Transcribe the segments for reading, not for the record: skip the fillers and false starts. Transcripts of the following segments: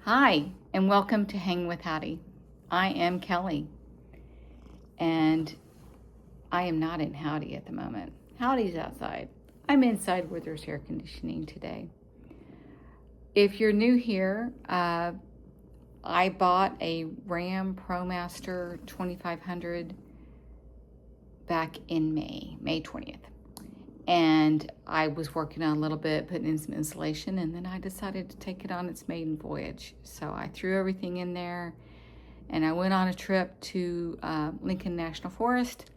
Hi, and welcome to Hang with Howdy. I am Kelly, and I am not in Howdy at the moment. Howdy's outside. I'm inside where there's air conditioning today. If you're new here, I bought a Ram ProMaster 2500 back in May 20th. And I was working on a little bit, putting in some insulation, and then I decided to take it on its maiden voyage. So I threw everything in there, and I went on a trip to Lincoln National Forest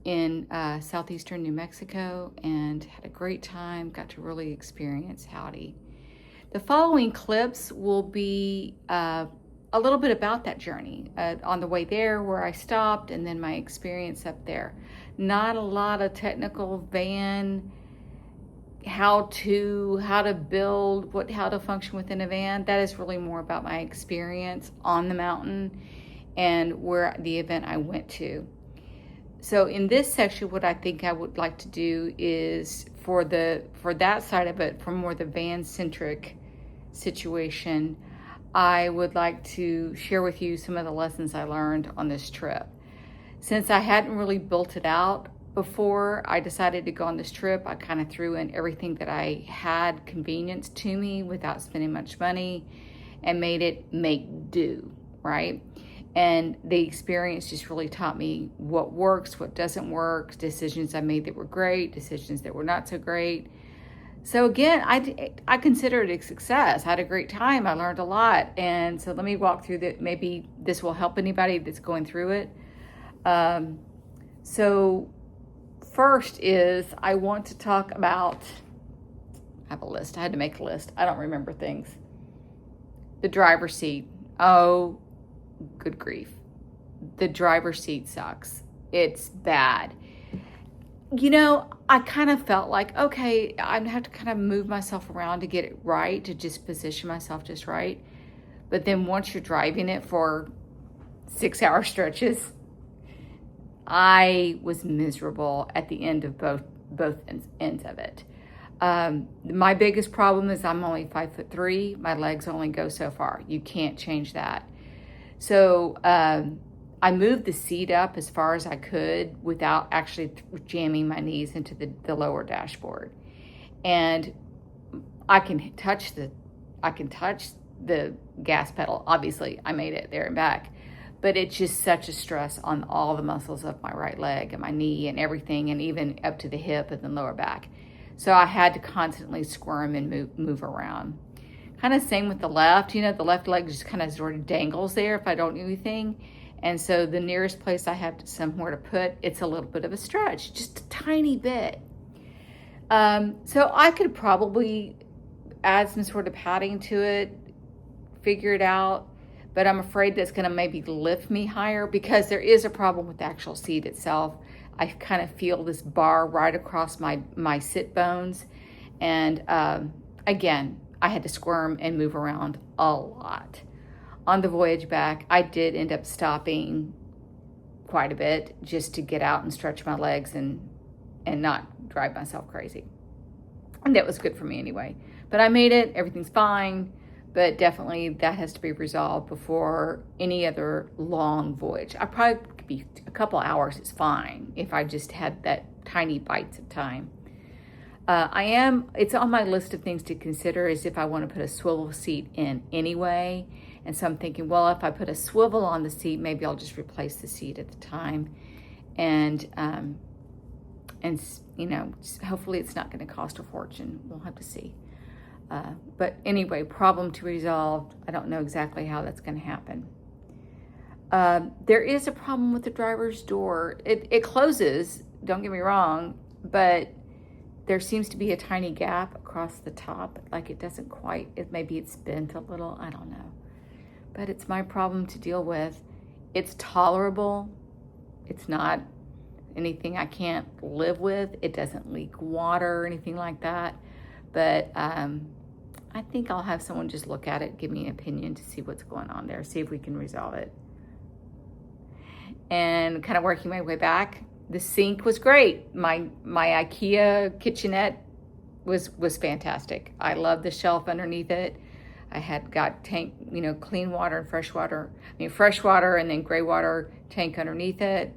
in southeastern New Mexico and had a great time, got to really experience Howdy. The following clips will be a little bit about that journey on the way there, where I stopped, and then my experience up there. Not a lot of technical van, how to build, how to function within a van. That is really more about my experience on the mountain and where the event I went to. So in this section, what I think I would like to do is for that side of it, for more the van-centric situation, I would like to share with you some of the lessons I learned on this trip. Since I hadn't really built it out before I decided to go on this trip, I kind of threw in everything that I had convenience to me without spending much money and made it make do, right? And the experience just really taught me what works, what doesn't work, decisions I made that were great, decisions that were not so great. So again, I consider it a success. I had a great time. I learned a lot. And so let me walk through that. Maybe this will help anybody that's going through it. So first is I want to talk about, I have a list. I had to make a list. I don't remember things. The driver's seat. Oh, good grief. The driver's seat sucks. It's bad. You know, I kind of felt like, okay, I'd have to kind of move myself around to get it right, to just position myself just right. But then once you're driving it for 6-hour stretches, I was miserable at the end of both ends of it. My biggest problem is I'm only 5'3". My legs only go so far. You can't change that. So I moved the seat up as far as I could without actually jamming my knees into the lower dashboard. And I can touch the gas pedal. Obviously, I made it there and back. But it's just such a stress on all the muscles of my right leg and my knee and everything, and even up to the hip and the lower back. So I had to constantly squirm and move around. Kind of same with the left. You know, the left leg just kind of sort of dangles there if I don't do anything. And so the nearest place I have somewhere to put, it's a little bit of a stretch, just a tiny bit. So I could probably add some sort of padding to it, figure it out. But I'm afraid that's going to maybe lift me higher, because there is a problem with the actual seat itself. I kind of feel this bar right across my sit bones. And again, I had to squirm and move around a lot. On the voyage back, I did end up stopping quite a bit just to get out and stretch my legs and not drive myself crazy. And that was good for me anyway. But I made it. Everything's fine. But definitely that has to be resolved before any other long voyage. I probably could be a couple hours is fine if I just had that tiny bites of time. It's on my list of things to consider is if I want to put a swivel seat in anyway. And so I'm thinking, well, if I put a swivel on the seat, maybe I'll just replace the seat at the time. And you know, hopefully it's not going to cost a fortune. We'll have to see. But anyway, problem to resolve. I don't know exactly how that's going to happen. There is a problem with the driver's door. It closes, don't get me wrong, but there seems to be a tiny gap across the top. Like it doesn't quite, maybe it's bent a little, I don't know. But it's my problem to deal with. It's tolerable. It's not anything I can't live with. It doesn't leak water or anything like that. But I think I'll have someone just look at it, give me an opinion to see what's going on there, see if we can resolve it. And kind of working my way back, the sink was great. My IKEA kitchenette was fantastic. I love the shelf underneath it. I had got tank, clean water and fresh water. Fresh water and then gray water tank underneath it.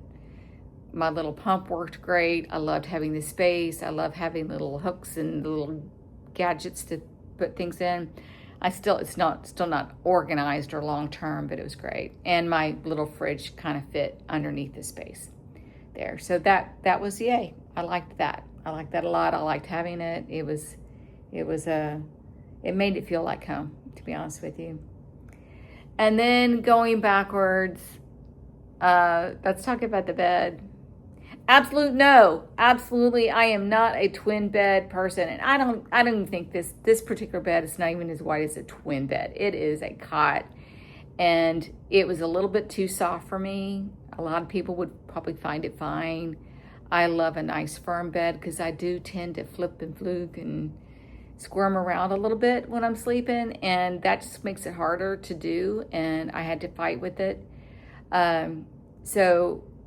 My little pump worked great. I loved having the space. I love having little hooks and little gadgets to put things in. It's still not organized or long term, but it was great. And my little fridge kind of fit underneath the space there. So that was yay. I liked that. I liked that a lot. I liked having it. It made it feel like home, to be honest with you. And then going backwards, let's talk about the bed. Absolutely, I am not a twin bed person, and I don't even think this particular bed is not even as wide as a twin bed. It is a cot, and it was a little bit too soft for me. A lot of people would probably find it fine. I love a nice firm bed because I do tend to flip and fluke and squirm around a little bit when I'm sleeping, and that just makes it harder to do, and I had to fight with it.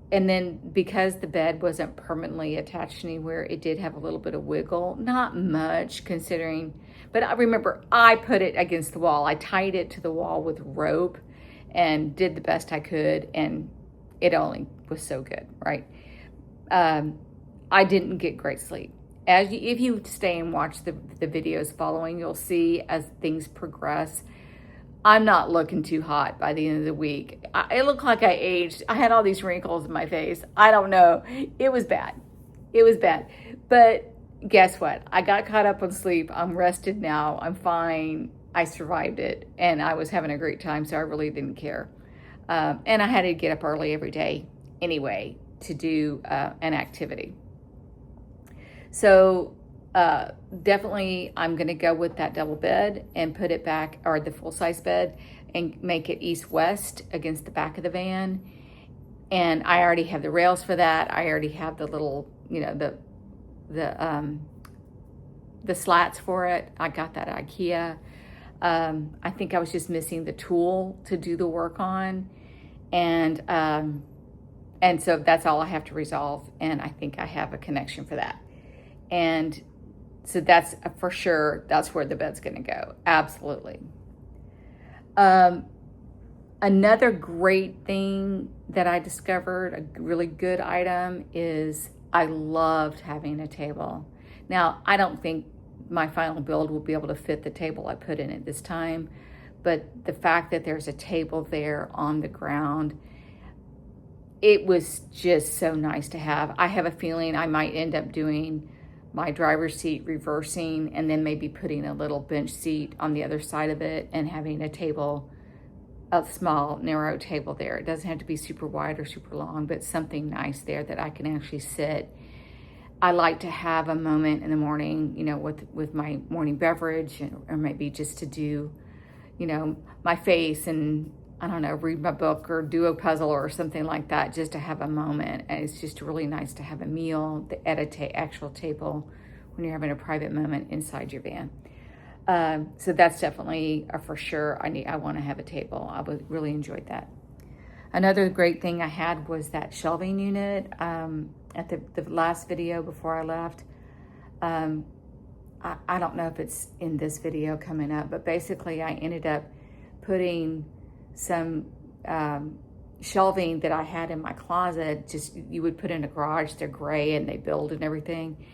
And then because the bed wasn't permanently attached anywhere, it did have a little bit of wiggle. Not much considering, but I remember I put it against the wall. I tied it to the wall with rope and did the best I could, and it only was so good, right? I didn't get great sleep. If you stay and watch the videos following, you'll see as things progress, I'm not looking too hot by the end of the week. It looked like I aged. I had all these wrinkles in my face. I don't know. It was bad. But guess what? I got caught up on sleep. I'm rested now. I'm fine. I survived it. And I was having a great time, so I really didn't care. And I had to get up early every day anyway to do an activity. So definitely I'm going to go with that double bed and put it back, or the full-size bed, and make it east-west against the back of the van. And I already have the rails for that. I already have the little, the slats for it. I got that at IKEA. I think I was just missing the tool to do the work on. And so that's all I have to resolve. And I think I have a connection for that. And so that's for sure, that's where the bed's going to go. Absolutely. Another great thing that I discovered, a really good item, is I loved having a table. Now, I don't think my final build will be able to fit the table I put in it this time, but the fact that there's a table there on the ground, it was just so nice to have. I have a feeling I might end up doing my driver's seat reversing and then maybe putting a little bench seat on the other side of it and having a table, a small narrow table there. It doesn't have to be super wide or super long, but something nice there that I can actually sit. I like to have a moment in the morning, with my morning beverage, or maybe just to do, my face and, I don't know, read my book or do a puzzle or something like that, just to have a moment. And it's just really nice to have a meal at an actual table when you're having a private moment inside your van. So that's definitely a for sure. I want to have a table. I would really enjoyed that. Another great thing I had was that shelving unit. At the last video before I left, I don't know if it's in this video coming up, but basically I ended up putting some shelving that I had in my closet, just you would put in a garage. They're gray and they build and everything.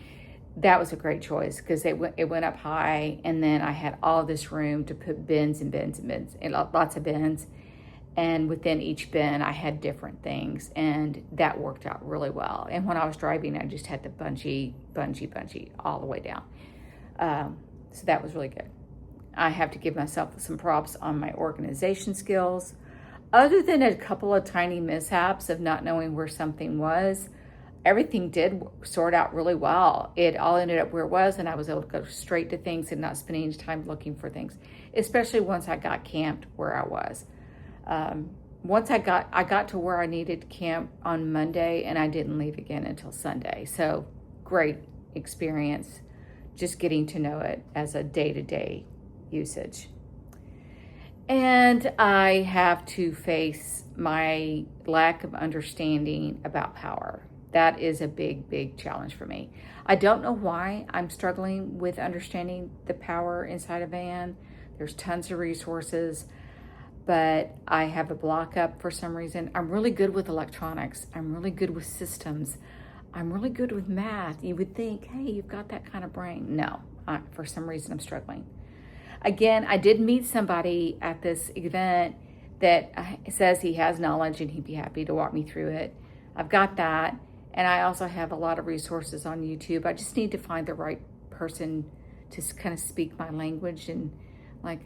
That was a great choice because it went up high, and then I had all this room to put bins and bins and bins, and lots of bins. And within each bin, I had different things, and that worked out really well. And when I was driving, I just had the bungee all the way down. So that was really good. I have to give myself some props on my organization skills. Other than a couple of tiny mishaps of not knowing where something was, everything did sort out really well. It all ended up where it was, and I was able to go straight to things and not spending any time looking for things, especially once I got camped where I was. Once I got to where I needed to camp on Monday, and I didn't leave again until Sunday. So great experience, just getting to know it as a day-to-day usage. And I have to face my lack of understanding about power. That is a big, big challenge for me. I don't know why I'm struggling with understanding the power inside a van. There's tons of resources, but I have a block up for some reason. I'm really good with electronics. I'm really good with systems. I'm really good with math. You would think, hey, you've got that kind of brain. No, for some reason I'm struggling. Again, I did meet somebody at this event that says he has knowledge and he'd be happy to walk me through it. I've got that. And I also have a lot of resources on YouTube. I just need to find the right person to kind of speak my language, and like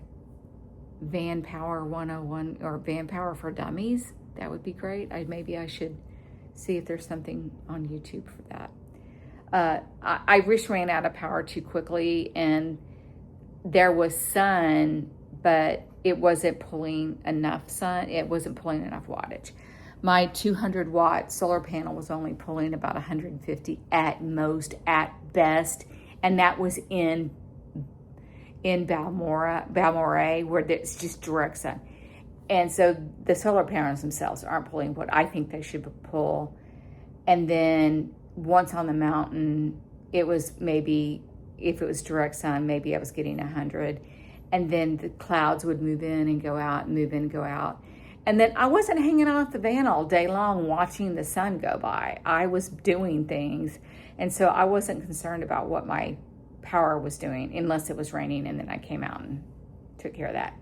Van Power 101 or Van Power for Dummies. That would be great. Maybe I should see if there's something on YouTube for that. I just ran out of power too quickly, and there was sun, but it wasn't pulling enough sun. It wasn't pulling enough wattage. My 200 watt solar panel was only pulling about 150 at most, at best. And that was in Balmoral, where it's just direct sun. And so the solar panels themselves aren't pulling what I think they should pull. And then once on the mountain, it was maybe, if it was direct sun, maybe I was getting 100. And then the clouds would move in and go out, and move in and go out. And then I wasn't hanging out at the van all day long watching the sun go by. I was doing things. And so I wasn't concerned about what my power was doing, unless it was raining, and then I came out and took care of that.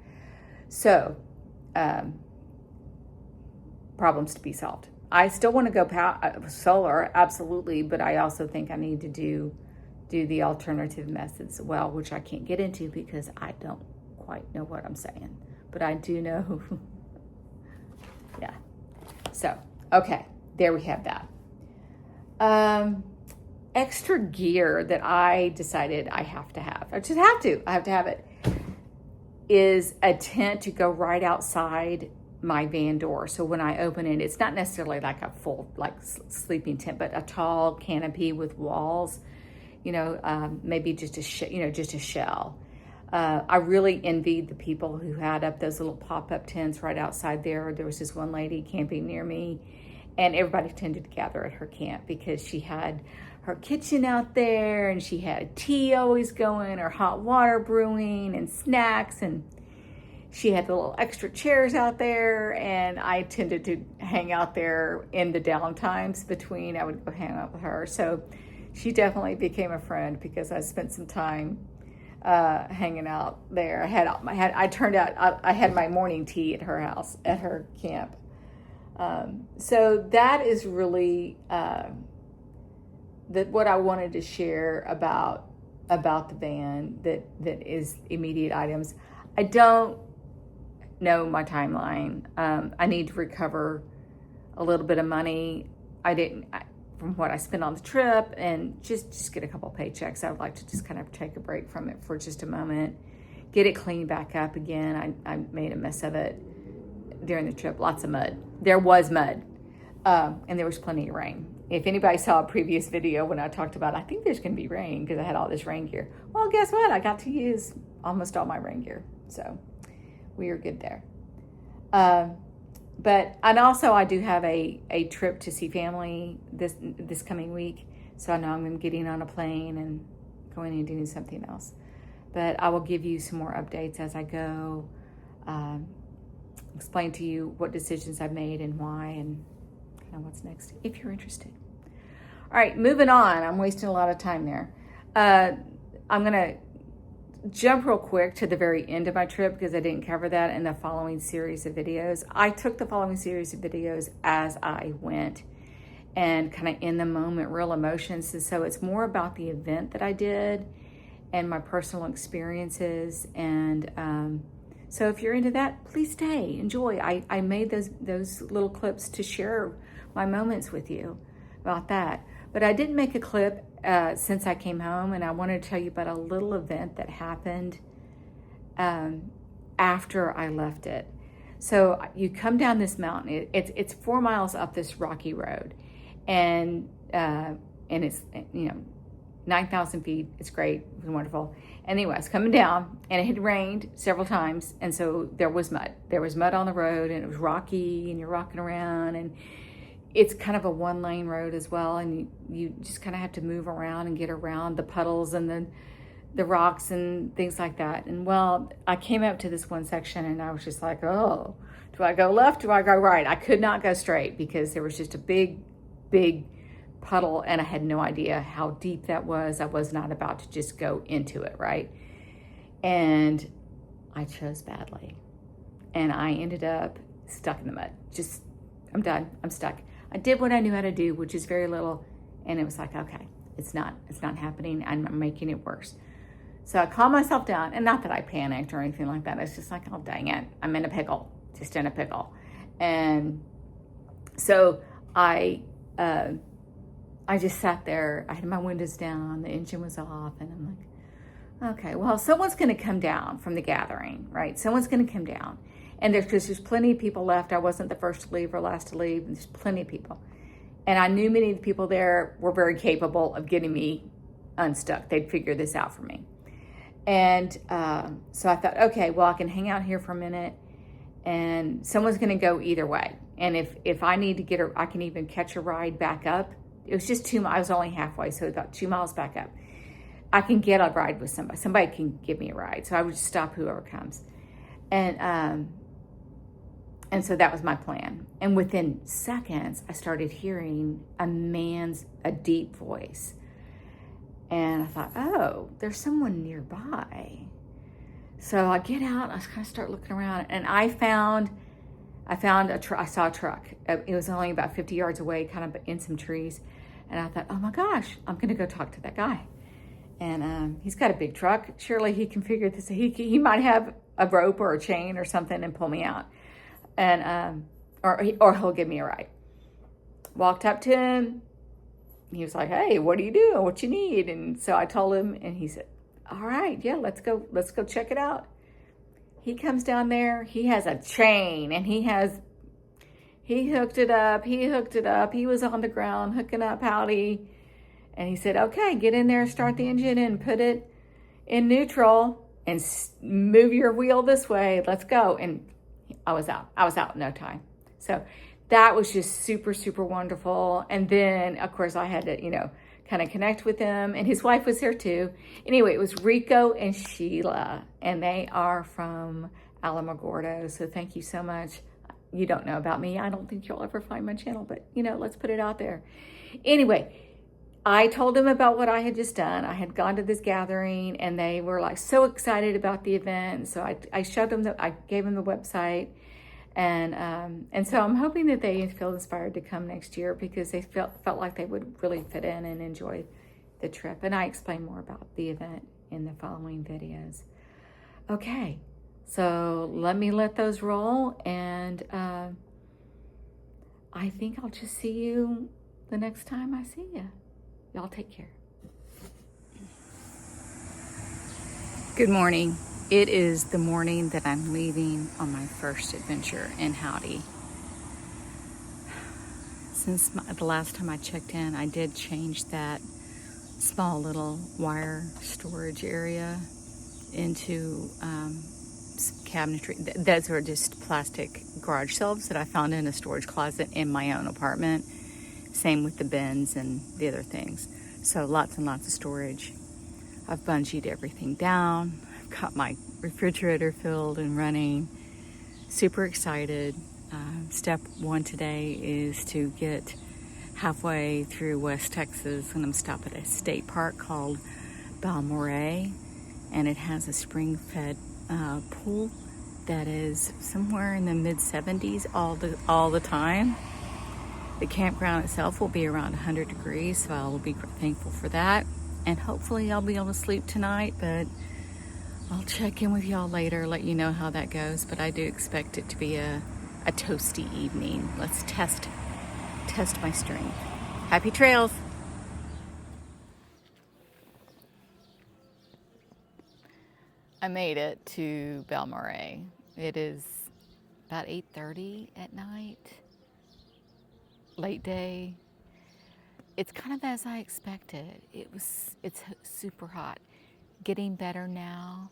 So, problems to be solved. I still want to go solar, absolutely, but I also think I need to do the alternative methods well, which I can't get into because I don't quite know what I'm saying, but I do know. Yeah. So, okay, there we have that. Extra gear that I decided I have to have. I just have to. I have to have it. Is a tent to go right outside my van door. So when I open it, it's not necessarily like a full sleeping tent, but a tall canopy with walls. Maybe just a shell. I really envied the people who had up those little pop-up tents right outside there. There was this one lady camping near me, and everybody tended to gather at her camp because she had her kitchen out there, and she had tea always going, or hot water brewing, and snacks, and she had the little extra chairs out there, and I tended to hang out there in the downtimes between. I would go hang out with her. So she definitely became a friend because I spent some time hanging out there. I had my morning tea at her house, at her camp. So that is really what I wanted to share about the van that is immediate items. I don't know my timeline. I need to recover a little bit of money. From what I spent on the trip, and just get a couple paychecks. I would like to just kind of take a break from it for just a moment, get it cleaned back up again. I made a mess of it during the trip. Lots of mud. There was mud, and there was plenty of rain. If anybody saw a previous video when I talked about, I think there's going to be rain because I had all this rain gear. Well, guess what? I got to use almost all my rain gear. So we are good there. And also I do have a trip to see family this coming week. So I know I'm getting on a plane and going and doing something else. But I will give you some more updates as I go, explain to you what decisions I've made and why, and kind of what's next, if you're interested. All right, moving on. I'm wasting a lot of time there. I'm going to jump real quick to the very end of my trip because I didn't cover that in the following series of videos. I took the following series of videos as I went and kind of in the moment, real emotions. And so it's more about the event that I did and my personal experiences. And so if you're into that, please stay, enjoy. I made those little clips to share my moments with you about that. But I didn't make a clip since I came home, and I wanted to tell you about a little event that happened after I left it. So you come down this mountain. It's 4 miles up this rocky road, and it's 9,000 feet. It's great. It was wonderful. Anyway, I was coming down, and it had rained several times, and so there was mud. There was mud on the road, and it was rocky, and you're rocking around, and it's kind of a 1-lane road as well, and you just kind of have to move around and get around the puddles and the rocks and things like that. And well, I came up to this one section and I was just like, oh, do I go left? Do I go right? I could not go straight because there was just a big, big puddle and I had no idea how deep that was. I was not about to just go into it, right? And I chose badly. And I ended up stuck in the mud. Just, I'm done. I'm stuck. I did what I knew how to do, which is very little. And it was like, okay, it's not happening. I'm making it worse. So I calmed myself down, and not that I panicked or anything like that. It's just like, oh, dang it. I'm in a pickle, just in a pickle. And so I just sat there. I had my windows down. The engine was off. And I'm like, okay, well, someone's going to come down from the gathering, right? Someone's going to come down. And there's plenty of people left. I wasn't the first to leave or last to leave. There's plenty of people. And I knew many of the people there were very capable of getting me unstuck. They'd figure this out for me. And so I thought, okay, well, I can hang out here for a minute and someone's going to go either way. And if I need to I can even catch a ride back up. It was just I was only halfway, so about 2 miles back up. I can get a ride with somebody. Somebody can give me a ride. So I would just stop whoever comes. And so that was my plan. And within seconds, I started hearing a deep voice. And I thought, oh, there's someone nearby. So I get out, I kind of start looking around, and I saw a truck. It was only about 50 yards away, kind of in some trees. And I thought, oh my gosh, I'm going to go talk to that guy. And he's got a big truck. Surely he can figure this. He might have a rope or a chain or something and pull me out. And or he'll give me a ride. Walked up to him. He was like, hey, what are you doing? What you need? And so I told him, and he said, all right, yeah, let's go check it out. He comes down there. He has a chain, and he hooked it up. He was on the ground hooking up Howdy. And he said, okay, get in there, start the engine and put it in neutral and move your wheel this way. Let's go. And I was out in no time. So that was just super, super wonderful. And then, of course, I had to, kind of connect with him. And his wife was there too. Anyway, it was Rico and Sheila. And they are from Alamogordo. So thank you so much. You don't know about me. I don't think you'll ever find my channel. But, let's put it out there. Anyway, I told them about what I had just done. I had gone to this gathering. And they were like so excited about the event. So I showed them I gave them the website. And so I'm hoping that they feel inspired to come next year because they felt like they would really fit in and enjoy the trip. And I explain more about the event in the following videos. Okay, so let those roll. And I think I'll just see you the next time I see you. Y'all take care. Good morning. It is the morning that I'm leaving on my first adventure in Howdy. Since the last time I checked in, I did change that small little wire storage area into cabinetry. Those are just plastic garage shelves that I found in a storage closet in my own apartment. Same with the bins and the other things. So lots and lots of storage. I've bungeed everything down. Got my refrigerator filled and running. Super excited. Step one today is to get halfway through West Texas, and I'm stopping at a state park called Balmorhea, and it has a spring-fed pool that is somewhere in the mid-70s all the time. The campground itself will be around 100 degrees, so I will be thankful for that. And hopefully I'll be able to sleep tonight, but I'll check in with y'all later, let you know how that goes. But I do expect it to be a toasty evening. Let's test my strength. Happy trails. I made it to Balmorhea. It is about 8:30 at night, late day. It's kind of as I expected. It's super hot. Getting better now.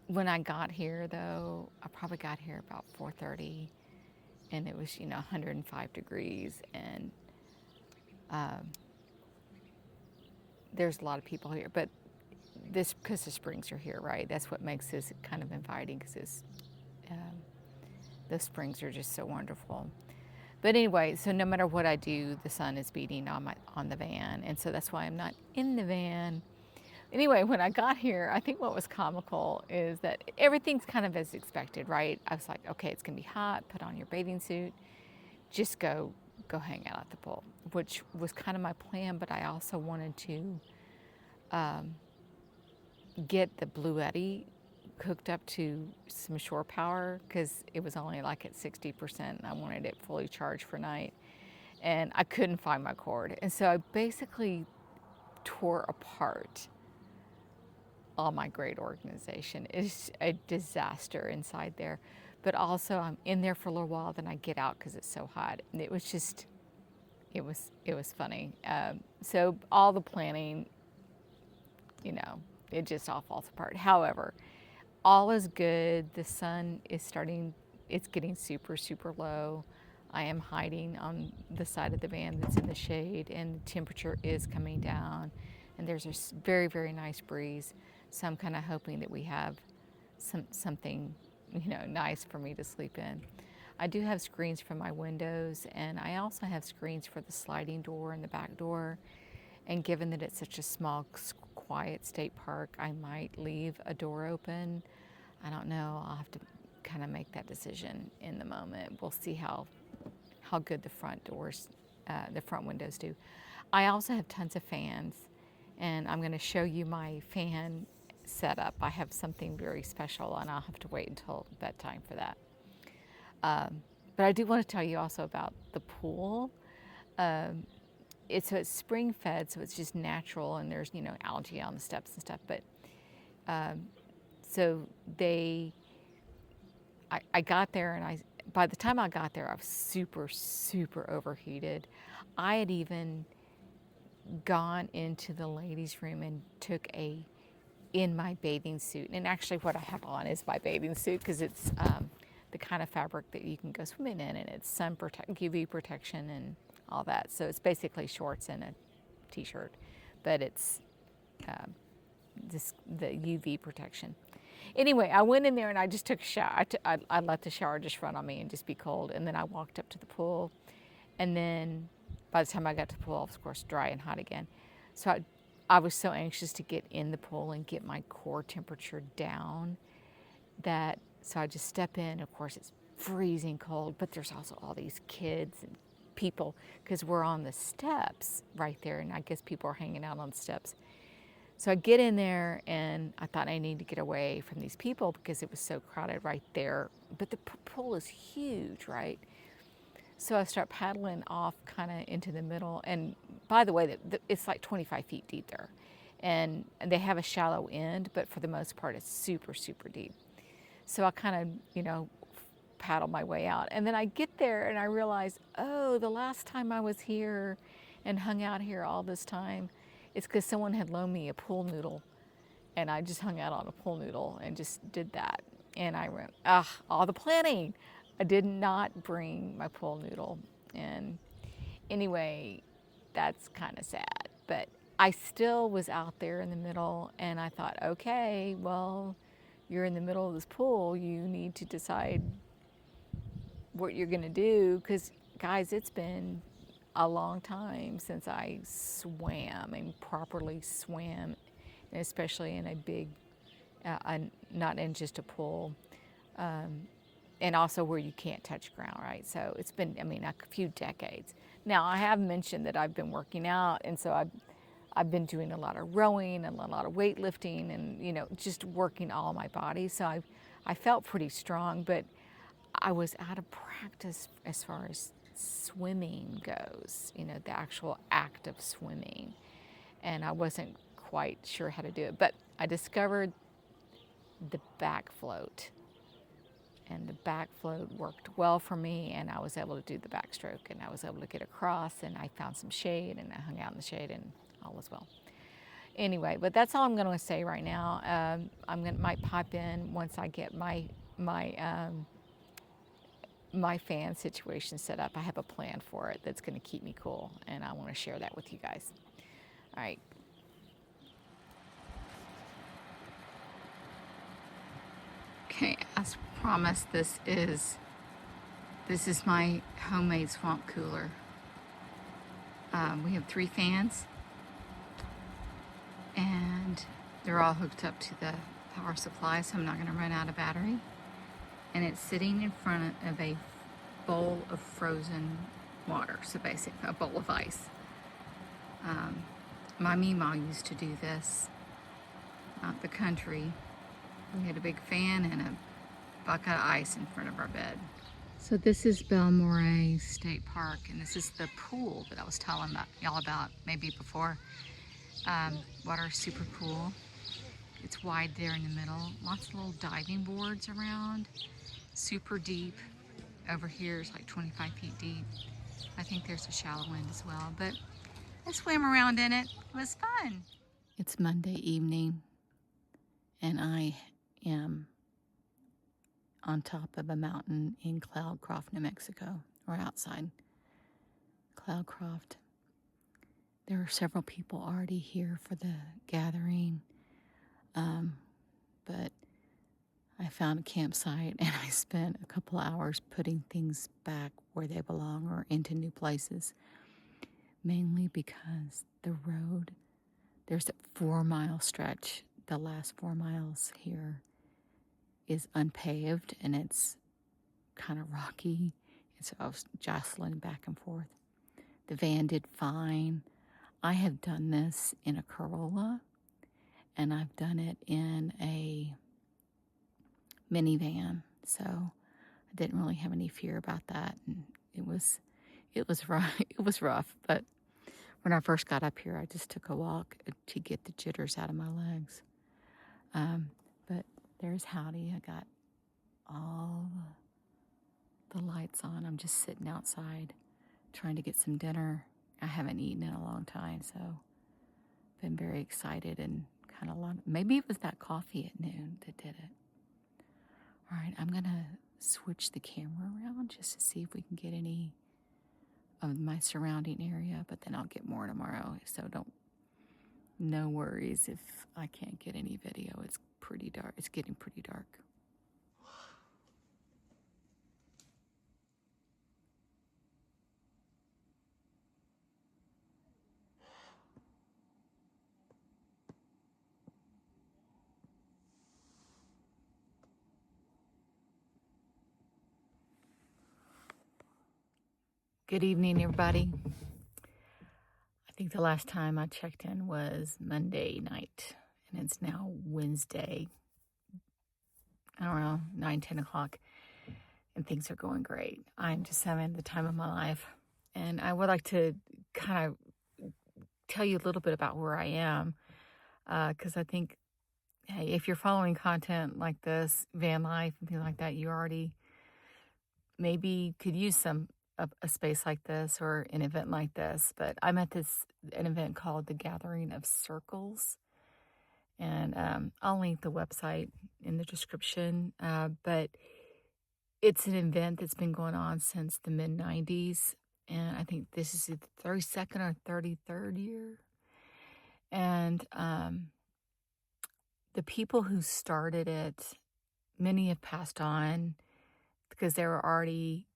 When I got here, though, I probably got here about 4:30, and it was 105 degrees, and there's a lot of people here, but this, because the springs are here, right? That's what makes this kind of inviting, because the springs are just so wonderful. But anyway, so no matter what I do, the sun is beating on the van, and so that's why I'm not in the van. Anyway, when I got here, I think what was comical is that everything's kind of as expected, right? I was like, okay, it's gonna be hot. Put on your bathing suit, just go hang out at the pool, which was kind of my plan. But I also wanted to get the Blue Eddy hooked up to some shore power, because it was only like at 60%, and I wanted it fully charged for night, and I couldn't find my cord, and so I basically tore apart all my great organization. It's a disaster inside there, but also I'm in there for a little while, then I get out because it's so hot, and it was just, it was funny. So all the planning, it just all falls apart. However, all is good. The sun is starting, it's getting super, super low. I am hiding on the side of the van that's in the shade, and the temperature is coming down, and there's a very, very nice breeze. So I'm kind of hoping that we have something, nice for me to sleep in. I do have screens for my windows, and I also have screens for the sliding door and the back door. And given that it's such a small, quiet state park, I might leave a door open. I don't know. I'll have to kind of make that decision in the moment. We'll see how good the front doors, the front windows do. I also have tons of fans, and I'm going to show you my fan setup. I have something very special, and I'll have to wait until bedtime for that. But I do want to tell you also about the pool. It's spring fed, so it's just natural, and there's algae on the steps and stuff. But so I got there, and by the time I got there, I was super, super overheated. I had even gone into the ladies' room and took in my bathing suit, and actually what I have on is my bathing suit, because it's the kind of fabric that you can go swimming in, and it's UV protection and all that. So it's basically shorts and a t-shirt, but it's the UV protection. Anyway, I went in there and I just took a shower. I let the shower just run on me and just be cold, and then I walked up to the pool, and then by the time I got to the pool, I was, of course, dry and hot again. So I was so anxious to get in the pool and get my core temperature down so I just step in. Of course, it's freezing cold, but there's also all these kids and people, because we're on the steps right there, and I guess people are hanging out on the steps. So I get in there, and I thought I need to get away from these people because it was so crowded right there. But the pool is huge, right? So I start paddling off kind of into the middle. And by the way, it's like 25 feet deep there. And they have a shallow end, but for the most part, it's super, super deep. So I kind of, paddle my way out. And then I get there, and I realize, oh, the last time I was here and hung out here all this time, it's because someone had loaned me a pool noodle, and I just hung out on a pool noodle and just did that. And I went, all the planning. I did not bring my pool noodle. And anyway, that's kind of sad. But I still was out there in the middle, and I thought, okay, well, you're in the middle of this pool. You need to decide what you're going to do, because, guys, it's been a long time since I swam and properly swam, and especially in a big, not in just a pool, and also where you can't touch ground, right? So it's been, a few decades. Now, I have mentioned that I've been working out, and so I've been doing a lot of rowing and a lot of weightlifting, and just working all my body. So I felt pretty strong, but I was out of practice as far as swimming goes, the actual act of swimming. And I wasn't quite sure how to do it, but I discovered the back float. And the back float worked well for me, and I was able to do the backstroke, and I was able to get across, and I found some shade, and I hung out in the shade, and all was well. Anyway, but that's all I'm going to say right now. Might pop in once I get my fan situation set up. I have a plan for it that's going to keep me cool, and I want to share that with you guys. All right. As promised, this is my homemade swamp cooler. We have 3 fans, and they're all hooked up to the power supply, so I'm not going to run out of battery. And it's sitting in front of a bowl of frozen water, so basically a bowl of ice. My Meemaw used to do this out the country. We had a big fan and a bucket of ice in front of our bed. So this is Belmore State Park, and this is the pool that I was telling y'all about maybe before. Water is super cool. It's wide there in the middle. Lots of little diving boards around. Super deep. Over here is like 25 feet deep. I think there's a shallow end as well, but I swam around in it. It was fun. It's Monday evening, and I am on top of a mountain in Cloudcroft, New Mexico. We're outside Cloudcroft. There are several people already here for the gathering, but I found a campsite and I spent a couple hours putting things back where they belong or into new places, mainly because the road, there's a 4-mile stretch. The last 4 miles here is unpaved and it's kind of rocky, and so I was jostling back and forth. The van did fine. I have done this in a Corolla, and I've done it in a minivan, so I didn't really have any fear about that. And it was rough. It was rough, but when I first got up here, I just took a walk to get the jitters out of my legs. But there's Howdy. I got all the lights on. I'm just sitting outside trying to get some dinner. I haven't eaten in a long time, so been very excited and kind of maybe it was that coffee at noon that did it. All right, I'm gonna switch the camera around just to see if we can get any of my surrounding area, but then I'll get more tomorrow, so no worries if I can't get any video. It's pretty dark. It's getting pretty dark. Good evening, everybody. I think the last time I checked in was Monday night, and it's now Wednesday. I don't know, 9, 10 o'clock, and things are going great. I'm just having the time of my life, and I would like to kind of tell you a little bit about where I am, because I think, hey, if you're following content like this, van life and things like that, you already maybe could use a space like this or an event like this. But I'm at an event called the Gathering of Circles, and I'll link the website in the description. But it's an event that's been going on since the mid-90s, and I think this is the 32nd or 33rd year. And the people who started it, many have passed on because they were already,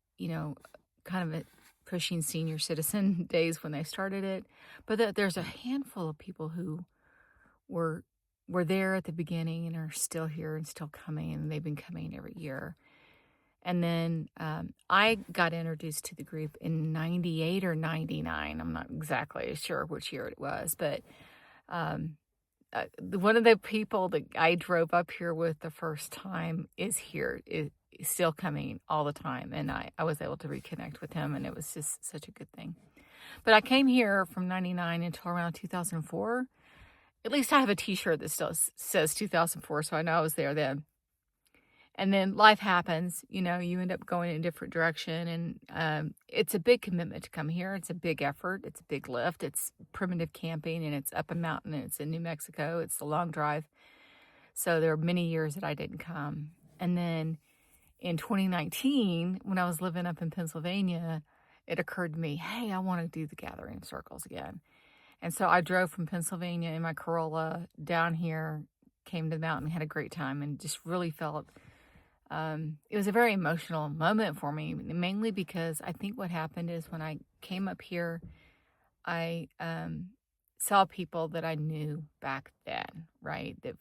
kind of pushing senior citizen days when they started it. But there's a handful of people who were there at the beginning and are still here and still coming, and they've been coming every year. And then I got introduced to the group in 98 or 99. I'm not exactly sure which year it was, but one of the people that I drove up here with the first time is still coming all the time, and I was able to reconnect with him, and it was just such a good thing. But I came here from 99 until around 2004. At least I have a t-shirt that still says 2004, so I know I was there then. And then life happens, you end up going in a different direction, and it's a big commitment to come here. It's a big effort. It's a big lift. It's primitive camping, and it's up a mountain, and it's in New Mexico. It's a long drive. So there are many years that I didn't come. And then in 2019, when I was living up in Pennsylvania, it occurred to me, hey, I want to do the Gathering of Circles again. And so I drove from Pennsylvania in my Corolla down here, came to the mountain, had a great time, and just really felt it was a very emotional moment for me, mainly because I think what happened is when I came up here, I saw people that I knew back then, right? That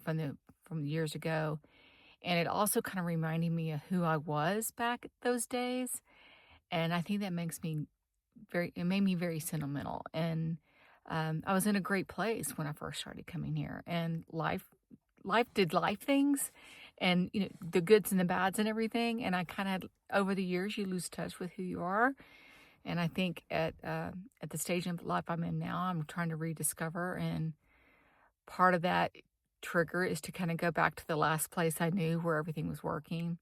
from years ago, and it also kind of reminded me of who I was back those days. And I think that makes me it made me very sentimental. And I was in a great place when I first started coming here, and life did life things, and the goods and the bads and everything. And I kind of, over the years, you lose touch with who you are. And I think at the stage of life I'm in now, I'm trying to rediscover. And part of that trigger is to kind of go back to the last place I knew where everything was working.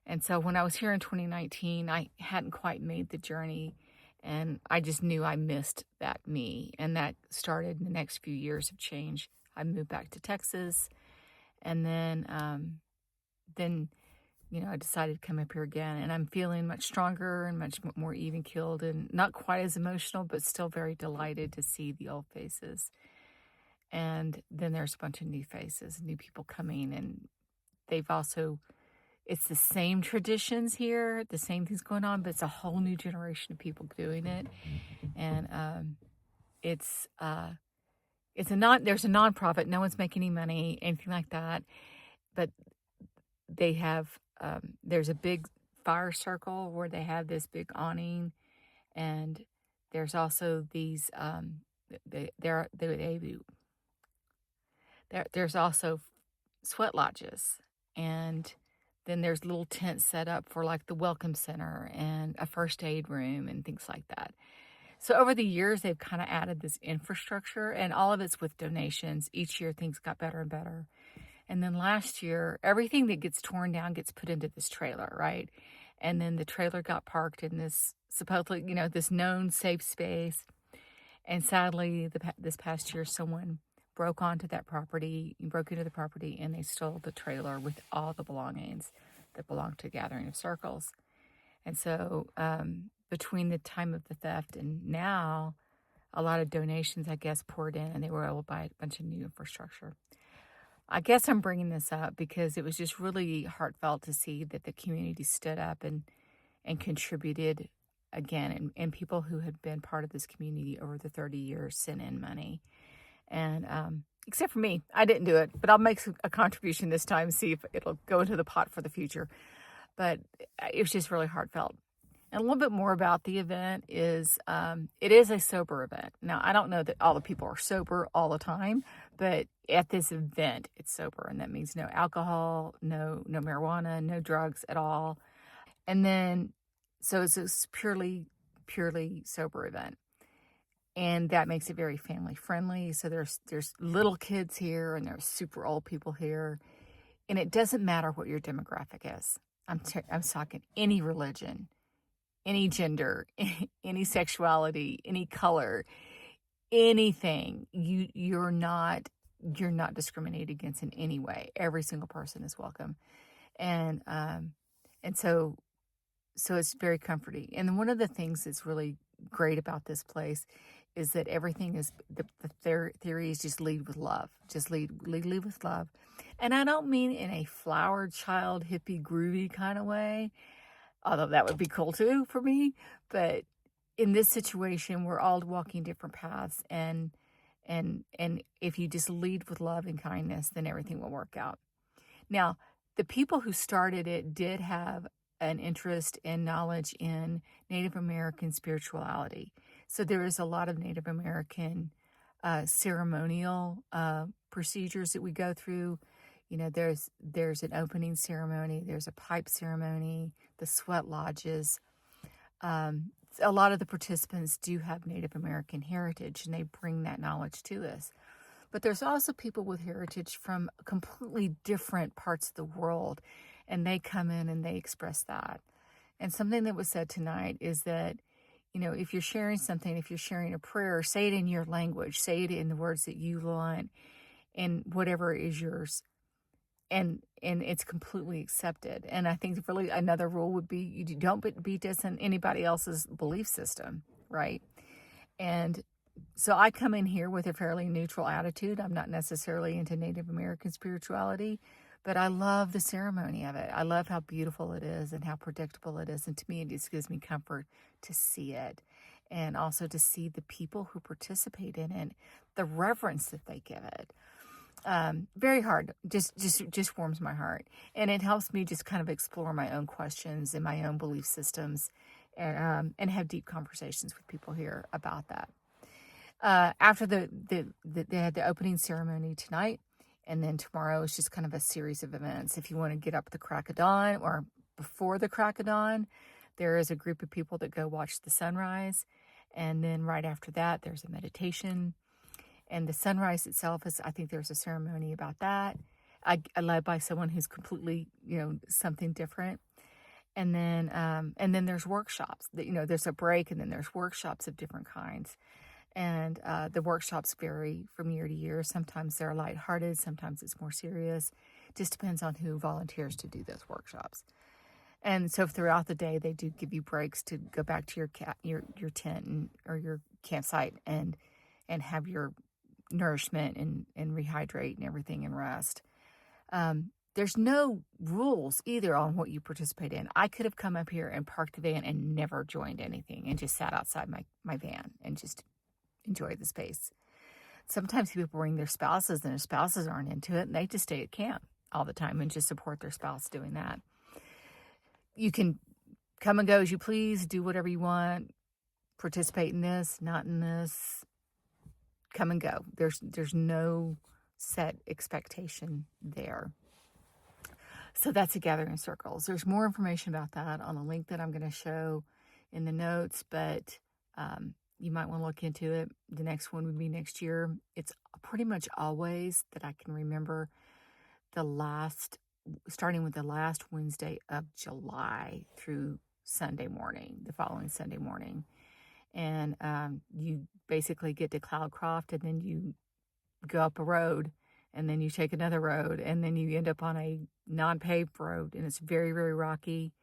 And so when I was here in 2019, I hadn't quite made the journey, and I just knew I missed that me. And that started in the next few years of change. I moved back to Texas, and then I decided to come up here again, and I'm feeling much stronger and much more even keeled, and not quite as emotional, but still very delighted to see the old faces. And then there's a bunch of new faces, new people coming, and they've also, it's the same traditions here, the same things going on, but it's a whole new generation of people doing it. And there's a nonprofit, no one's making any money, anything like that, but they have there's a big fire circle where they have this big awning, and there's also these there's also sweat lodges, and then there's little tents set up for like the welcome center and a first aid room and things like that. So over the years, they've kind of added this infrastructure, and all of it's with donations. Each year, things got better and better. And then last year, everything that gets torn down gets put into this trailer, right? And then the trailer got parked in this supposedly, this known safe space. And sadly, this past year, someone broke into the property, and they stole the trailer with all the belongings that belonged to Gathering of Circles. And so between the time of the theft and now, a lot of donations, I guess, poured in, and they were able to buy a bunch of new infrastructure. I guess I'm bringing this up because it was just really heartfelt to see that the community stood up and contributed again, and people who had been part of this community over the 30 years sent in money. And except for me, I didn't do it, but I'll make a contribution this time, see if it'll go into the pot for the future. But it was just really heartfelt. And a little bit more about the event is it is a sober event. Now, I don't know that all the people are sober all the time, but at this event, it's sober. And that means no alcohol, no marijuana, no drugs at all. And then, so it's a purely sober event. And that makes it very family friendly. So there's little kids here, and there's super old people here. And it doesn't matter what your demographic is. I'm talking any religion, any gender, any sexuality, any color, anything. You're not discriminated against in any way. Every single person is welcome, and so it's very comforting. And one of the things that's really great about this place is that everything is the theory is just lead with love, just lead with love. And I don't mean in a flower child hippie groovy kind of way, although that would be cool too for me. But in this situation, we're all walking different paths, and if you just lead with love and kindness, then everything will work out. Now, the people who started it did have an interest and knowledge in Native American spirituality. So there is a lot of Native American ceremonial procedures that we go through. There's an opening ceremony, there's a pipe ceremony, the sweat lodges. A lot of the participants do have Native American heritage, and they bring that knowledge to us. But there's also people with heritage from completely different parts of the world, and they come in and they express that. And something that was said tonight is that, if you're sharing something, if you're sharing a prayer, say it in your language, say it in the words that you want, and whatever is yours. And it's completely accepted. And I think really another rule would be you don't be dissing anybody else's belief system, right? And so I come in here with a fairly neutral attitude. I'm not necessarily into Native American spirituality, But I love the ceremony of it. I love how beautiful it is and how predictable it is. And to me, it just gives me comfort to see it. And also to see the people who participate in it, the reverence that they give it. Very hard. Just warms my heart. And it helps me just kind of explore my own questions and my own belief systems and have deep conversations with people here about that. After they had the opening ceremony tonight, and then tomorrow is just kind of a series of events. If you want to get up at the crack of dawn or before the crack of dawn, there is a group of people that go watch the sunrise. And then right after that, there's a meditation. And the sunrise itself is, I think there's a ceremony about that. I led by someone who's completely, something different. And then there's workshops. There's a break, and then there's workshops of different kinds. And the workshops vary from year to year. Sometimes they're lighthearted, sometimes it's more serious. Just depends on who volunteers to do those workshops. And so throughout the day, they do give you breaks to go back to your tent or your campsite and have your nourishment and rehydrate and everything and rest. There's no rules either on what you participate in. I could have come up here and parked the van and never joined anything and just sat outside my van and just enjoy the space. Sometimes people bring their spouses and their spouses aren't into it, and they just stay at camp all the time and just support their spouse doing that. You can come and go as you please, do whatever you want, participate in this, not in this, come and go. There's no set expectation there. So that's a gathering circles. There's more information about that on the link that I'm going to show in the notes, but you might want to look into it. The next one would be next year. It's pretty much always that I can remember starting with the last Wednesday of July through Sunday morning, the following Sunday morning. And you basically get to Cloudcroft, and then you go up a road, and then you take another road, and then you end up on a non-paved road, and it's very, very rocky.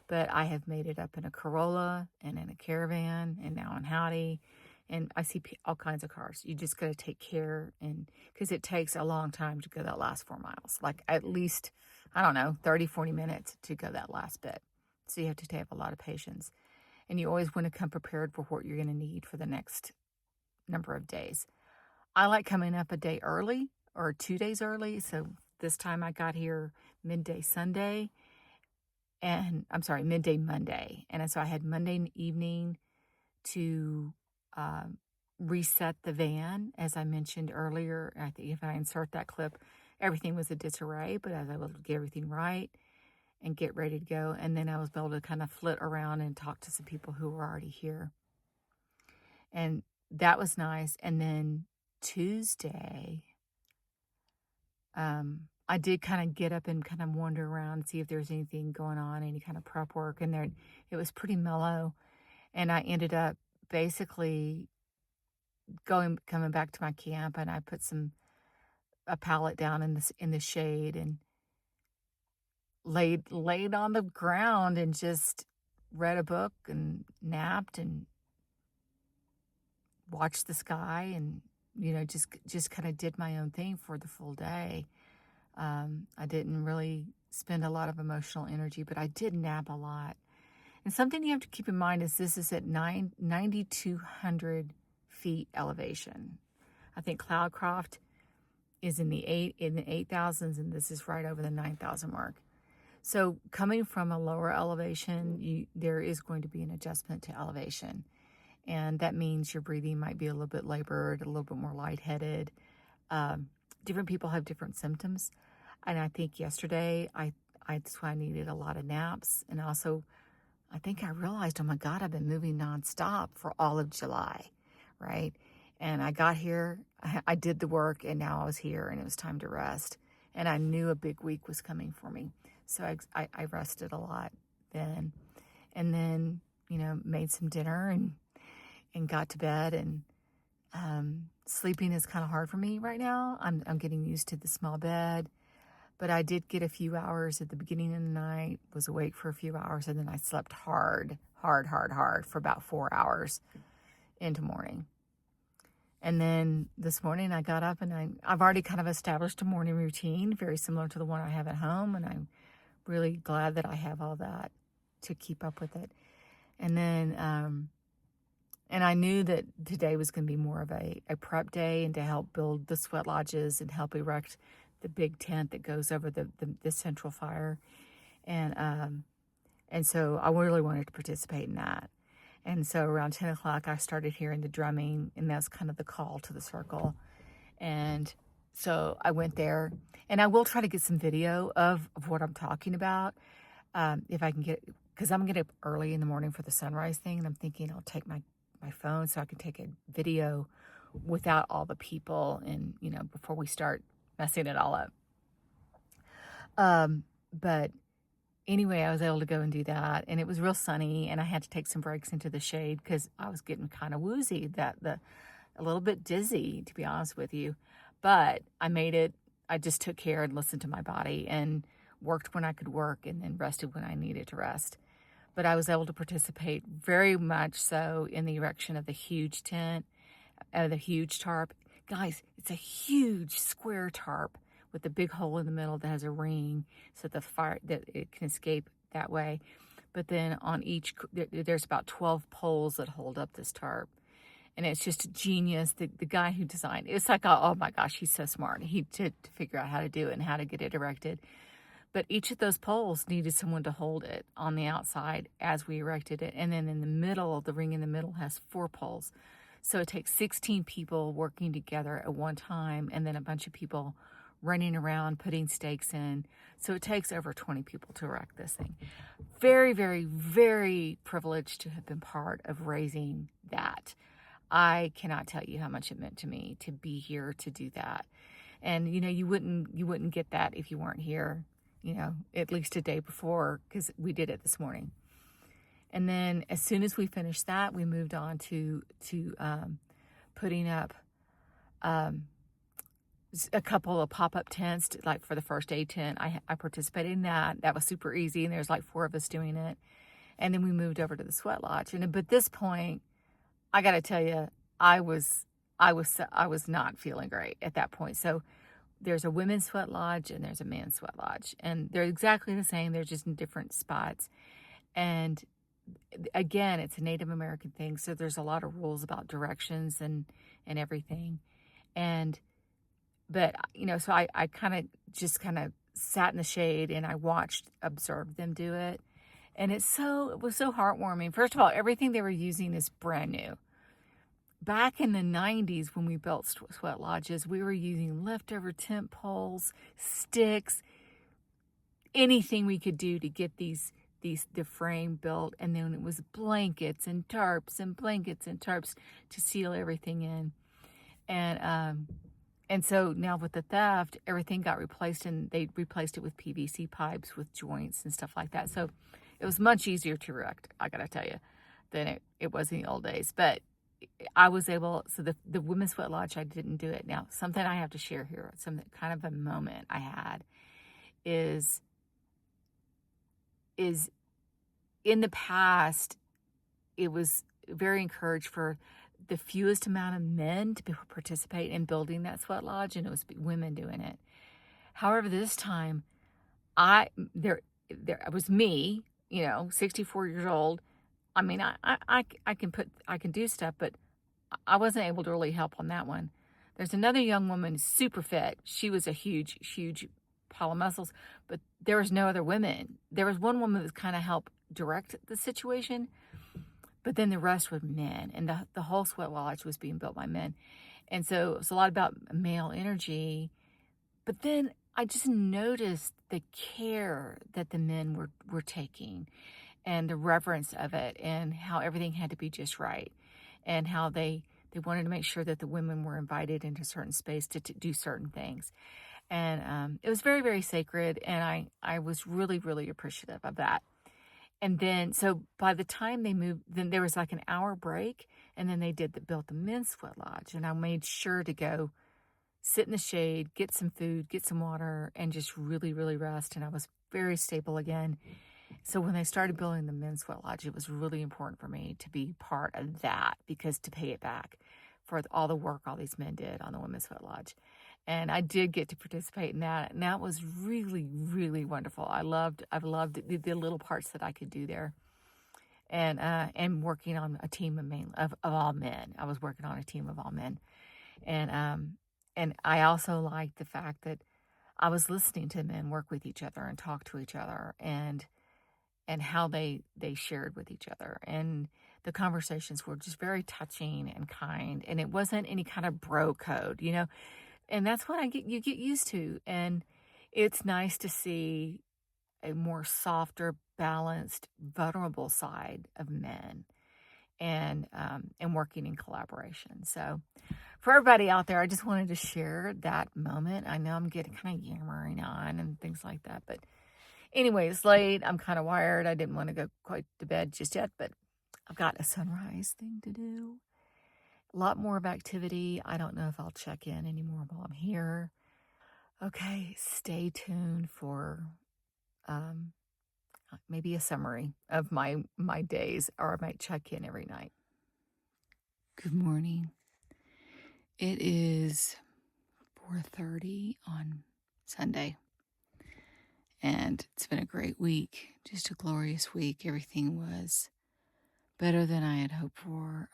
But I have made it up in a Corolla and in a caravan and now in Howdy. And I see all kinds of cars. You just got to take care, and because it takes a long time to go that last 4 miles, like at least, 30, 40 minutes to go that last bit. So you have to have a lot of patience. And you always want to come prepared for what you're going to need for the next number of days. I like coming up a day early or 2 days early. So this time I got here midday Monday. And so I had Monday evening to reset the van. As I mentioned earlier, I think if I insert that clip, everything was a disarray, but I was able to get everything right and get ready to go. And then I was able to kind of flit around and talk to some people who were already here. And that was nice. And then Tuesday, I did kind of get up and kind of wander around and see if there's anything going on, any kind of prep work. And there, it was pretty mellow. And I ended up basically coming back to my camp, and I put a pallet down in the shade and laid on the ground and just read a book and napped and watched the sky and, just kind of did my own thing for the full day. I didn't really spend a lot of emotional energy, but I did nap a lot. And something you have to keep in mind is this is at 9,200 feet elevation. I think Cloudcroft is in the 8,000s, and this is right over the 9,000 mark. So coming from a lower elevation, there is going to be an adjustment to elevation. And that means your breathing might be a little bit labored, a little bit more lightheaded. Different people have different symptoms. And I think yesterday, that's why I needed a lot of naps. And also, I think I realized, oh my God, I've been moving nonstop for all of July, right? And I got here, I did the work, and now I was here, and it was time to rest. And I knew a big week was coming for me. So I rested a lot then. And then, made some dinner and got to bed. And sleeping is kind of hard for me right now. I'm getting used to the small bed. But I did get a few hours at the beginning of the night, was awake for a few hours, and then I slept hard for about 4 hours into morning. And then this morning I got up and I've already kind of established a morning routine, very similar to the one I have at home. And I'm really glad that I have all that to keep up with it. And then, and I knew that today was going to be more of a prep day and to help build the sweat lodges and help erect the big tent that goes over the central fire. And so I really wanted to participate in that. And so around 10 o'clock, I started hearing the drumming, and that's kind of the call to the circle. And so I went there, and I will try to get some video of what I'm talking about, if I can get, because I'm getting up early in the morning for the sunrise thing, and I'm thinking I'll take my phone so I can take a video without all the people and, before we start messing it all up. But anyway, I was able to go and do that, and it was real sunny, and I had to take some breaks into the shade because I was getting kind of woozy, a little bit dizzy, to be honest with you. But I made it. I just took care and listened to my body and worked when I could work and then rested when I needed to rest. But I was able to participate very much so in the erection of the huge tent, the huge tarp. Guys, it's a huge square tarp with a big hole in the middle that has a ring so that it can escape that way. But then on each, there's about 12 poles that hold up this tarp. And it's just genius. The guy who designed it's like, oh my gosh, he's so smart. He did to figure out how to do it and how to get it erected. But each of those poles needed someone to hold it on the outside as we erected it. And then in the middle, the ring in the middle has 4 poles. So it takes 16 people working together at one time, and then a bunch of people running around putting stakes in. So it takes over 20 people to erect this thing. Very, very, very privileged to have been part of raising that. I cannot tell you how much it meant to me to be here to do that. And you wouldn't get that if you weren't here, at least a day before, because we did it this morning. And then as soon as we finished that, we moved on to putting up a couple of pop-up tents, like for the first aid tent. I participated in that. That was super easy, and there's like 4 of us doing it. And then we moved over to the sweat lodge. But at this point, I got to tell you, I was not feeling great at that point. So there's a women's sweat lodge and there's a men's sweat lodge, and they're exactly the same. They're just in different spots. And again, it's a Native American thing, so there's a lot of rules about directions and everything. But so I kind of sat in the shade and I observed them do it. And it was so heartwarming. First of all, everything they were using is brand new. Back in the 90s, when we built sweat lodges, we were using leftover tent poles, sticks, anything we could do to get the frame built. And then it was blankets and tarps to seal everything in. And so now with the theft, everything got replaced, and they replaced it with PVC pipes with joints and stuff like that. So it was much easier to erect, I gotta tell you, than it was in the old days. But I was able, so the women's sweat lodge, I didn't do it. Now, something I have to share here, some kind of a moment I had is in the past, it was very encouraged for the fewest amount of men to participate in building that sweat lodge, and it was women doing it. However, this time, it was me, 64 years old. I mean, I can do stuff, but I wasn't able to really help on that one. There's another young woman, super fit. She was a huge, huge pile of muscles, but there was no other women. There was one woman that kind of helped direct the situation, but then the rest were men, and the whole sweat lodge was being built by men. And so it was a lot about male energy. But then I just noticed the care that the men were taking, and the reverence of it, and how everything had to be just right, and how they wanted to make sure that the women were invited into certain space to do certain things. And it was very, very sacred, and I was really, really appreciative of that. And then, so by the time they moved, then there was like an hour break, and then they built the men's sweat lodge, and I made sure to go sit in the shade, get some food, get some water, and just really, really rest. And I was very stable again. So when they started building the men's sweat lodge, it was really important for me to be part of that, because to pay it back for all the work all these men did on the Women's Foot Lodge. And I did get to participate in that, and that was really, really wonderful. I've loved the little parts that I could do there, and working on a team of all men. I was working on a team of all men, and I also liked the fact that I was listening to men work with each other and talk to each other, and how they shared with each other, and the conversations were just very touching and kind, and it wasn't any kind of bro code, and that's what you get used to. And it's nice to see a more softer, balanced, vulnerable side of men, and working in collaboration. So for everybody out there, I just wanted to share that moment. I know I'm getting kind of yammering on and things like that, but anyway, it's late. I'm kind of wired. I didn't want to go quite to bed just yet, but I've got a sunrise thing to do. A lot more of activity. I don't know if I'll check in anymore while I'm here. Okay, stay tuned for maybe a summary of my days, or I might check in every night. Good morning. It is 4:30 on Sunday, and it's been a great week, just a glorious week. Everything was better than I had hoped for.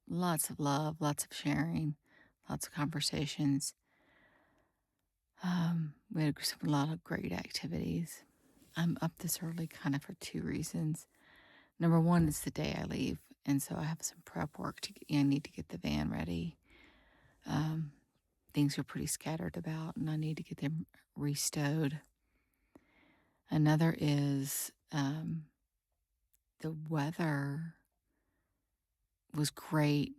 Lots of love, lots of sharing, lots of conversations. We had a lot of great activities. I'm up this early kind of for two reasons. Number one is the day I leave, and so I have some prep work I need to get the van ready. Things are pretty scattered about, and I need to get them restowed. Another is the weather was great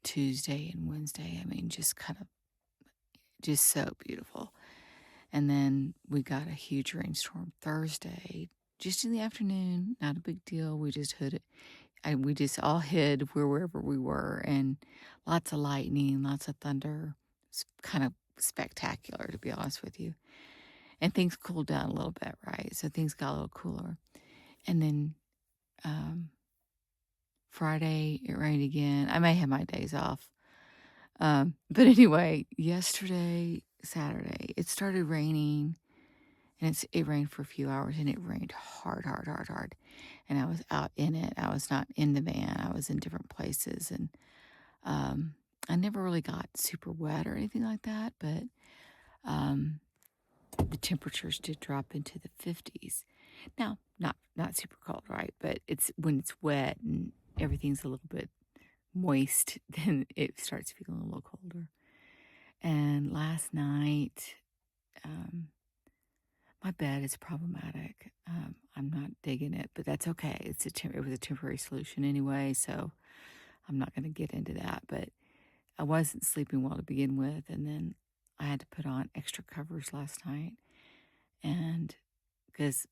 Tuesday and Wednesday. I mean, just so beautiful. And then we got a huge rainstorm Thursday, just in the afternoon. Not a big deal. We just we just all hid wherever we were, and lots of lightning, lots of thunder. It's kind of spectacular, to be honest with you. And things cooled down a little bit, right? So things got a little cooler. And then Friday, it rained again. I may have my days off. But anyway, yesterday, Saturday, it started raining, and it rained for a few hours, and it rained hard, hard, hard, hard. And I was out in it. I was not in the van. I was in different places, and I never really got super wet or anything like that, but the temperatures did drop into the 50s. Now, not super cold, right? But it's when it's wet and everything's a little bit moist, then it starts feeling a little colder. And last night, my bed is problematic. I'm not digging it, but that's okay. It was a temporary solution anyway, so I'm not going to get into that. But I wasn't sleeping well to begin with, and then I had to put on extra covers last night, and because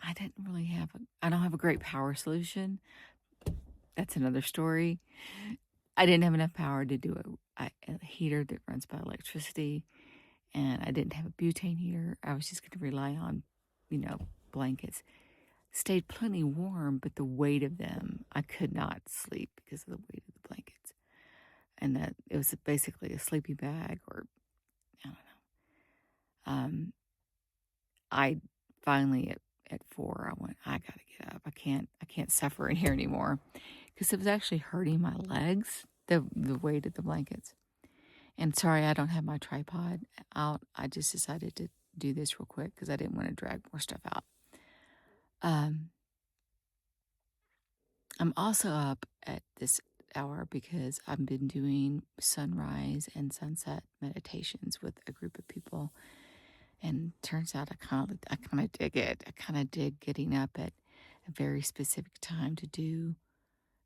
I don't have a great power solution. That's another story. I didn't have enough power to do a heater that runs by electricity, and I didn't have a butane heater. I was just going to rely on, blankets. Stayed plenty warm, but the weight of them, I could not sleep because of the weight of the blankets. And that it was basically a sleeping bag, or I don't know. I finally at 4, I went, I gotta get up. I can't suffer in here anymore, because it was actually hurting my legs, the weight of the blankets. And sorry, I don't have my tripod out. I just decided to do this real quick because I didn't want to drag more stuff out. I'm also up at this hour because I've been doing sunrise and sunset meditations with a group of people. And turns out I kind of dig it. I kind of dig getting up at a very specific time to do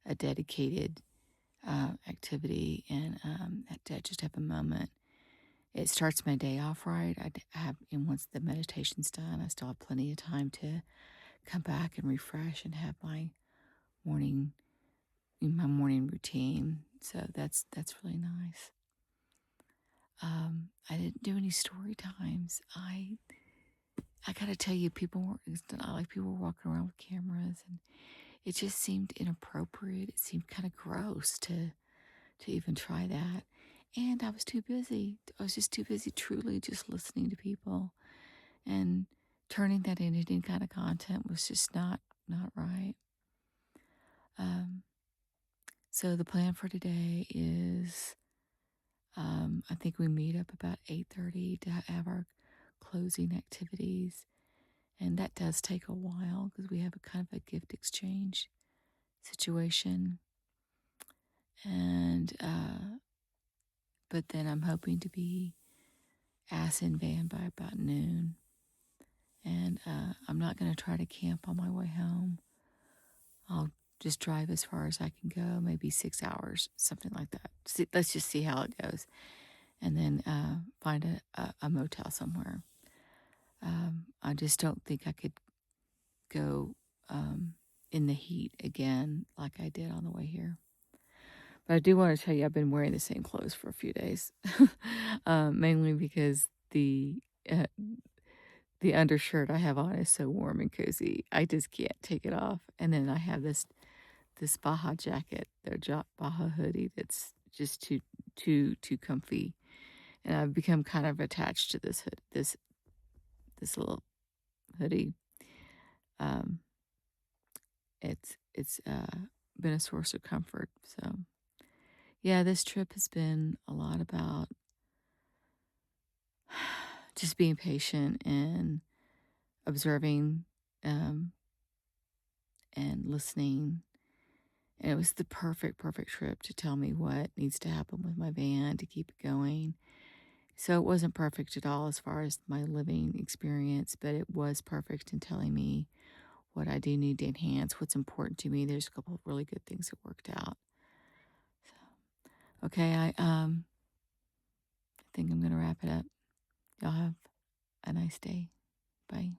a dedicated activity, and I just have a moment. It starts my day off right. And once the meditation's done, I still have plenty of time to come back and refresh and have my morning routine. So that's really nice. I didn't do any story times. I gotta tell you, it's not like people were walking around with cameras, and it just seemed inappropriate. It seemed kind of gross to to even try that. And I was too busy. I was just too busy truly just listening to people, and turning that into any kind of content was just not right. So the plan for today is, I think we meet up about 8:30 to have our closing activities, and that does take a while because we have a kind of a gift exchange situation. And but then I'm hoping to be ass in van by about noon, and I'm not going to try to camp on my way home. I'll just drive as far as I can go, maybe 6 hours, something like that. Let's just see how it goes, and then find a motel somewhere. I just don't think I could go in the heat again like I did on the way here. But I do want to tell you, I've been wearing the same clothes for a few days, mainly because uh, the undershirt I have on is so warm and cozy. I just can't take it off. And then I have this Baja jacket, their Baja hoodie that's just too comfy. And I've become kind of attached to this little hoodie. Um, it's been a source of comfort. So yeah, this trip has been a lot about just being patient and observing, and listening. And it was the perfect trip to tell me what needs to happen with my van to keep it going. So it wasn't perfect at all as far as my living experience, but it was perfect in telling me what I do need to enhance, what's important to me. There's a couple of really good things that worked out. So, okay, I think I'm going to wrap it up. Y'all have a nice day. Bye.